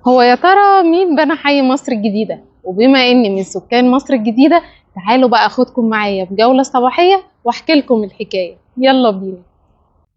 هو يا ترى مين بنى حي مصر الجديدة؟ وبما اني من سكان مصر الجديدة، تعالوا بقى اخدكم معايا في جولة صباحية واحكي لكم الحكاية. يلا بينا.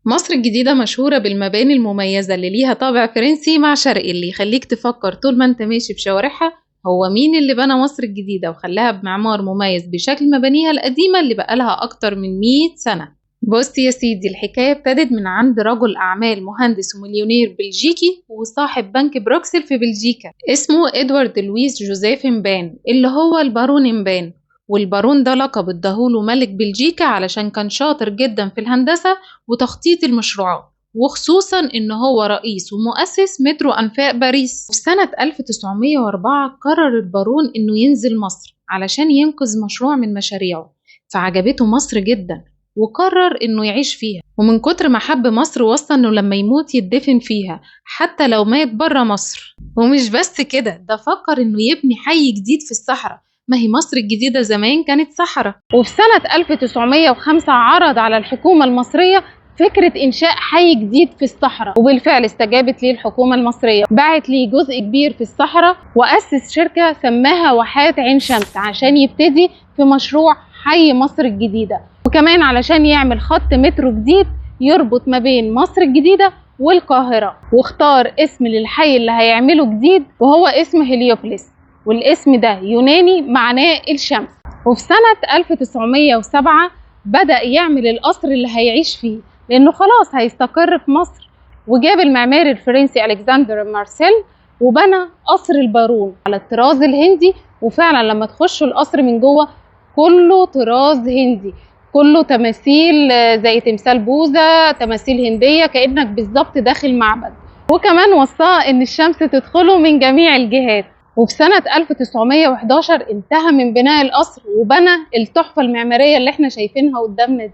مصر الجديدة مشهورة بالمباني المميزة اللي ليها طابع فرنسي مع شرقي، اللي يخليك تفكر طول ما انت ماشي في شوارعها هو مين اللي بنى مصر الجديدة وخلاها بمعمار مميز بشكل مبانيها القديمة اللي بقالها أكتر من 100 سنة. بص يا سيدي، الحكاية ابتدت من عند رجل أعمال مهندس ومليونير بلجيكي وصاحب بنك بروكسل في بلجيكا، اسمه إدوارد لويس جوزيف مبان، اللي هو البارون مبان. والبارون ده لقب اداهوله ملك بلجيكا علشان كان شاطر جدا في الهندسة وتخطيط المشروعات، وخصوصا إن هو رئيس ومؤسس مترو أنفاق باريس. في سنة 1904 قرر البارون إنه ينزل مصر علشان ينقذ مشروع من مشاريعه، فعجبته مصر جدا وقرر إنه يعيش فيها. ومن كتر ما حب مصر وصل إنه لما يموت يدفن فيها حتى لو مات برا مصر. ومش بس كده، ده فكر إنه يبني حي جديد في الصحراء، ما هي مصر الجديدة زمان كانت صحراء. وفي سنة 1905 عرض على الحكومة المصرية فكرة إنشاء حي جديد في الصحراء، وبالفعل استجابت ليه الحكومة المصرية، باعت ليه جزء كبير في الصحراء وأسس شركة سماها واحات عين شمس عشان يبتدي في مشروع حي مصر الجديدة، وكمان علشان يعمل خط مترو جديد يربط ما بين مصر الجديدة والقاهرة. واختار اسم للحي اللي هيعمله جديد وهو اسم هليوبلس، والاسم ده يوناني معناه الشمس. وفي سنة 1907 بدأ يعمل القصر اللي هيعيش فيه، لأنه خلاص هيستقر في مصر، وجاب المعماري الفرنسي ألكسندر مارسيل وبنى قصر البارون على الطراز الهندي. وفعلا لما تخشوا القصر من جوه كله طراز هندي، كله تماثيل زي تمثال بوذا، تماثيل هندية، كأنك بالظبط داخل معبد. وكمان وصاه ان الشمس تدخله من جميع الجهات. وفي سنة 1911 انتهى من بناء القصر وبنى التحفة المعمارية اللي احنا شايفينها قدامنا دي.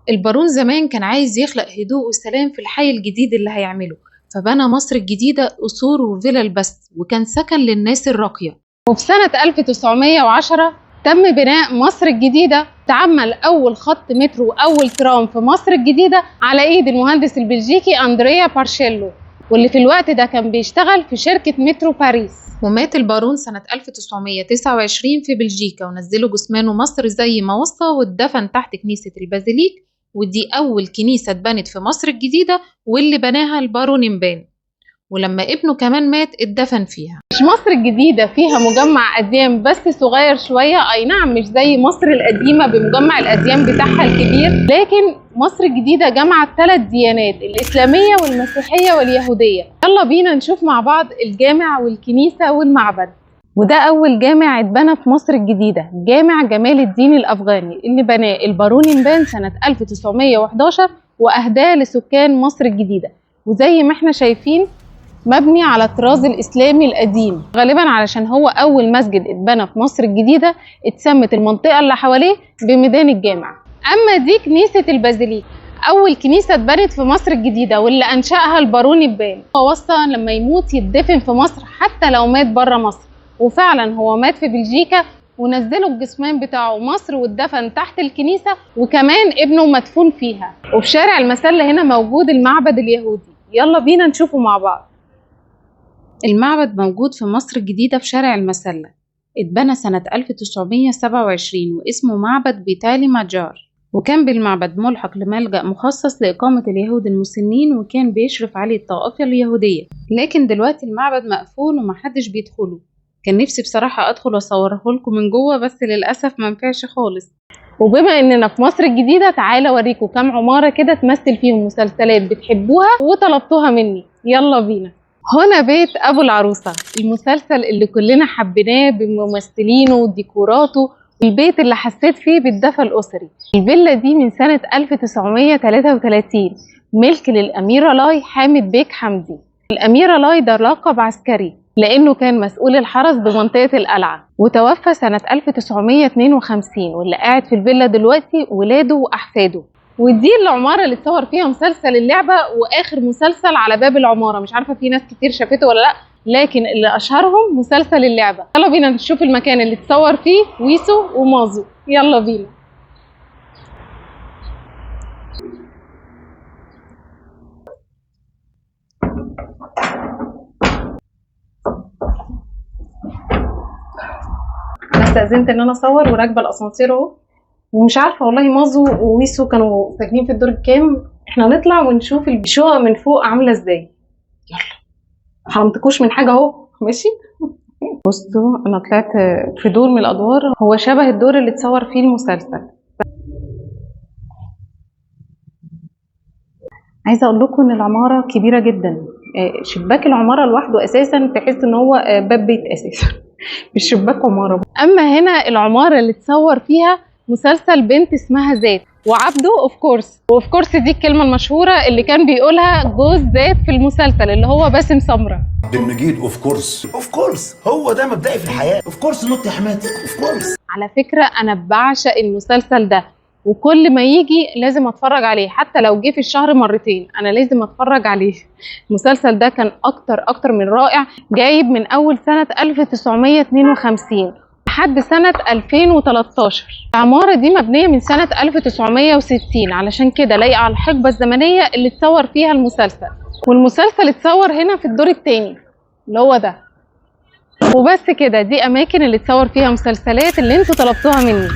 البارون زمان كان عايز يخلق هدوء وسلام في الحي الجديد اللي هيعمله، فبنى مصر الجديدة قصور وفلل بس، وكان سكن للناس الراقية. وفي سنة 1910 تم بناء مصر الجديدة، تعمل أول خط مترو وأول ترام في مصر الجديدة على إيد المهندس البلجيكي أندريا بارشيلو، واللي في الوقت ده كان بيشتغل في شركة مترو باريس. ومات البارون سنة 1929 في بلجيكا، ونزلوا جثمانه مصر زي ما وصى واتدفن تحت كنيسة البازيليك، ودي أول كنيسة اتبنت في مصر الجديدة واللي بناها البارون مبان. ولما ابنه كمان مات اتدفن فيها. مش مصر الجديدة فيها مجمع أديان بس صغير شوية، أي نعم مش زي مصر القديمة بمجمع الأديان بتاعها الكبير، لكن مصر الجديدة جمعت 3 ديانات، الإسلامية والمسيحية واليهودية. يلا بينا نشوف مع بعض الجامع والكنيسة والمعبد. وده أول جامع اتبنى في مصر الجديدة، جامع جمال الدين الأفغاني اللي بناه البارون مبان سنة 1911 وأهداه لسكان مصر الجديدة. وزي ما احنا شايفين مبني على الطراز الإسلامي القديم، غالبا علشان هو أول مسجد اتبنى في مصر الجديدة اتسمت المنطقة اللي حواليه بميدان الجامع. أما دي كنيسة البازيليك، أول كنيسة اتبنت في مصر الجديدة واللي أنشأها البارون مبان. هو وصى لما يموت يدفن في مصر حتى لو مات بره مصر، وفعلا هو مات في بلجيكا ونزلوا الجثمان بتاعه مصر واتدفن تحت الكنيسة، وكمان ابنه مدفون فيها. وفي شارع المسلة هنا موجود المعبد اليهودي، يلا بينا نشوفه مع بعض. المعبد موجود في مصر الجديدة في شارع المسلة، اتبنى سنة 1927 واسمه معبد بيتالي ماجار، وكان بالمعبد ملحق لملجأ مخصص لإقامة اليهود المسنين، وكان بيشرف عليه الطائفة اليهودية. لكن دلوقتي المعبد مقفول ومحدش بيدخله. كان نفسي بصراحة أدخل وأصوره لكم من جوه، بس للأسف منفعش خالص. وبما إننا في مصر الجديدة تعالى أوريكم كام عمارة كده تمثل فيهم مسلسلات بتحبوها وطلبتوها مني. يلا بينا. هنا بيت أبو العروسة، المسلسل اللي كلنا حبيناه بممثلينه وديكوراته، البيت اللي حسيت فيه بالدفى الأسري. الفيلا دي من سنة 1933 ملك للأميرة لاي حامد بيك حمدي. الأميرة لاي ده لقب عسكري لأنه كان مسؤول الحرس بمنطقة القلعة، وتوفى سنة 1952، واللي قاعد في الفيلا دلوقتي ولاده وأحفاده. ودي العمارة اللي اتصور فيها مسلسل اللعبة وآخر مسلسل على باب العمارة، مش عارفة في ناس كتير شافته ولا لأ، لكن اللي أشهرهم مسلسل اللعبة. يلا بينا نشوف المكان اللي اتصور فيه ويسو ومازو، يلا بينا. استأذنت ان انا اصور وراكبه الاسانسير اهو، ومش عارفه والله مازو وويسو كانوا ساكنين في الدور الكام. احنا نطلع ونشوف الشقق من فوق عامله ازاي. يلا حرمتكوش من حاجه اهو، ماشي. بصوا انا طلعت في دور من الادوار هو شبه الدور اللي اتصور فيه المسلسل. عايزه اقول لكم ان العماره كبيره جدا، شباك العماره لوحده اساسا تحس ان هو باب بيت اساسا مش شباك عماره. اما هنا العماره اللي اتصور فيها مسلسل بنت اسمها ذات، وعبده اوف كورس دي الكلمه المشهوره اللي كان بيقولها جوز ذات في المسلسل اللي هو باسم سمره. عبد المجيد اوف كورس هو ده مبدئي في الحياه. اوف كورس نوت يا حماتي، اوف كورس. على فكره انا بعشق المسلسل ده، وكل ما يجي لازم اتفرج عليه، حتى لو جه في الشهر مرتين انا لازم اتفرج عليه. المسلسل ده كان اكتر من رائع، جايب من اول سنه 1952 لحد سنه 2013. العماره دي مبنيه من سنه 1960، علشان كده لايقه على الحقبه الزمنيه اللي اتصور فيها المسلسل. والمسلسل اتصور هنا في الدور الثاني اللي هو ده. وبس كده، دي اماكن اللي اتصور فيها مسلسلات اللي انتوا طلبتوها مني.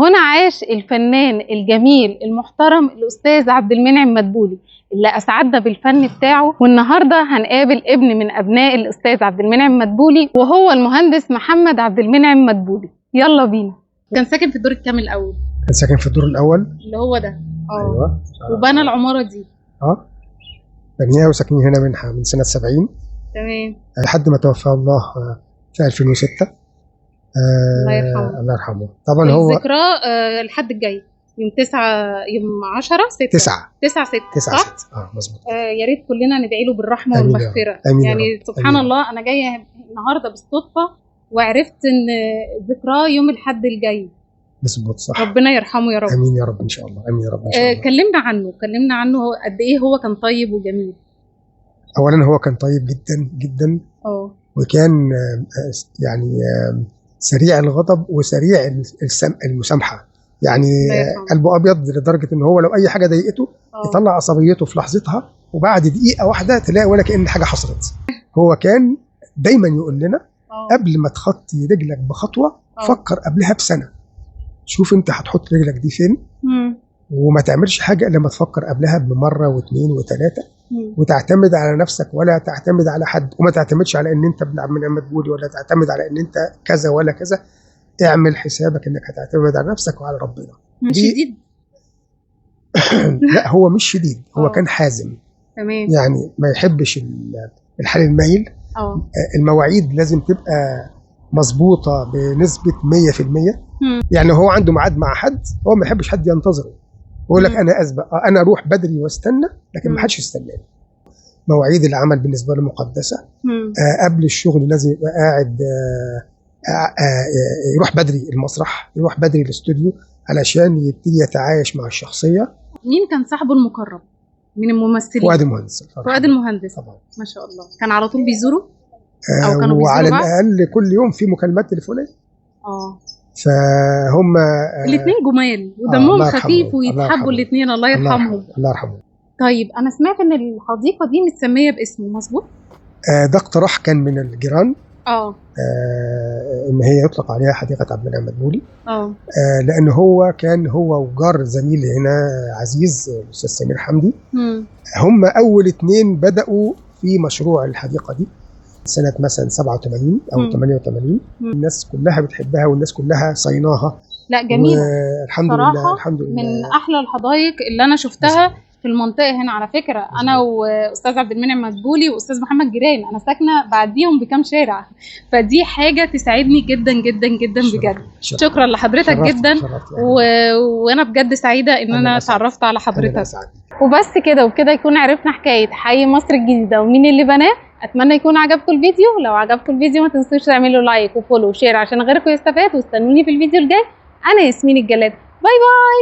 هنا عاش الفنان الجميل المحترم الأستاذ عبد المنعم مدبولي اللي أسعدنا بالفن بتاعه. والنهاردة هنقابل ابن من أبناء الأستاذ عبد المنعم مدبولي، وهو المهندس محمد عبد المنعم مدبولي. يلا بينا. كان ساكن في الدور الكام الأول؟ كان ساكن في الدور الأول اللي هو ده. أيوه. وبنى العمارة دي. بنيها وساكنين هنا من سنة 70. تمام. لحد ما توفى الله في 2006. الله يرحمه. الله يرحمه. طبعا هو الذكرى الحد الجاي يوم 9 يوم 10 6 9 6 صح؟ مظبوط. يا ريت كلنا ندعي له بالرحمه والمغفره. يعني سبحان الله انا جايه النهارده بالصدفه وعرفت ان ذكراه يوم الحد الجاي. مظبوط صح. ربنا يرحمه يا رب. امين يا رب ان شاء الله. امين يا رب ان شاء الله. كلمنا عنه قد ايه هو كان طيب وجميل. اولا هو كان طيب جدا جدا. وكان يعني سريع الغضب وسريع المسامحه. يعني قلبه ابيض لدرجه ان هو لو اي حاجه ضايقته يطلع عصبيته في لحظتها، وبعد دقيقه واحده تلاقي ولا كأن حاجه حصلت. هو كان دايما يقول لنا قبل ما تخطي رجلك بخطوه فكر قبلها بسنه. شوف انت هتحط رجلك دي فين، وما تعملش حاجه الا لما تفكر قبلها بمره واثنين وثلاثه، وتعتمد على نفسك ولا تعتمد على حد، وما تعتمدش على ان انت ابن عبد المنعم مدبولي ولا تعتمد على ان انت كذا ولا كذا. اعمل حسابك انك هتعتمد على نفسك وعلى ربنا. مش شديد؟ لا هو مش شديد، هو كان حازم. تمام. يعني ما يحبش الحال المايل. المواعيد لازم تبقى مظبوطه بنسبه 100%. يعني هو عنده ميعاد مع حد، هو ما يحبش حد ينتظره. يقول لك انا اسبق، انا اروح بدري واستنى، لكن ما حدش يستناني. مواعيد العمل بالنسبه له مقدسه. قبل الشغل لازم يبقى قاعد، يروح بدري المسرح، يروح بدري الاستوديو علشان يبتدي يتعايش مع الشخصيه. مين كان صاحبه المقرب من الممثلين؟ فؤاد المهندس. فؤاد المهندس طبعا. ما شاء الله. كان على طول بيزوره او كانوا بيزوروا وعلى الاقل كل يوم في مكالمات تليفونيه. فهم الاثنين جمال ودمهم خفيف ويتحبوا الاثنين. الله يرحمهم. الله يرحمه. طيب انا سمعت ان الحديقه دي متسميه باسمه، مظبوط؟ ده اقتراح كان من الجيران. ان هي يطلق عليها حديقه عبد المنعم مدبولي. لان هو كان هو وجار زميل هنا عزيز الاستاذ سمير حمدي. هم اول اثنين بداوا في مشروع الحديقه دي سنه مثلا 87 او 88. الناس كلها بتحبها والناس كلها صيناها. لا جميله الحمد لله. الحمد لله من احلى الحدائق اللي انا شفتها في المنطقه هنا. على فكره انا واستاذ عبد المنعم مدبولي واستاذ محمد جيران، انا ساكنه بعديهم بكام شارع، فدي حاجه تسعدني جدا جدا جدا بجد. شكرا لحضرتك جدا. وانا بجد سعيده ان انا اتعرفت على حضرتك. وبس كده وبكده يكون عرفنا حكايه حي مصر الجديده ومين اللي بناه. اتمنى يكون عجبكم الفيديو. لو عجبكم الفيديو ما تنسوش تعملوا لايك وفولو وشير عشان غيركم يستفاد، واستنوني في الفيديو الجاي. انا ياسمين الجلاد. باي باي.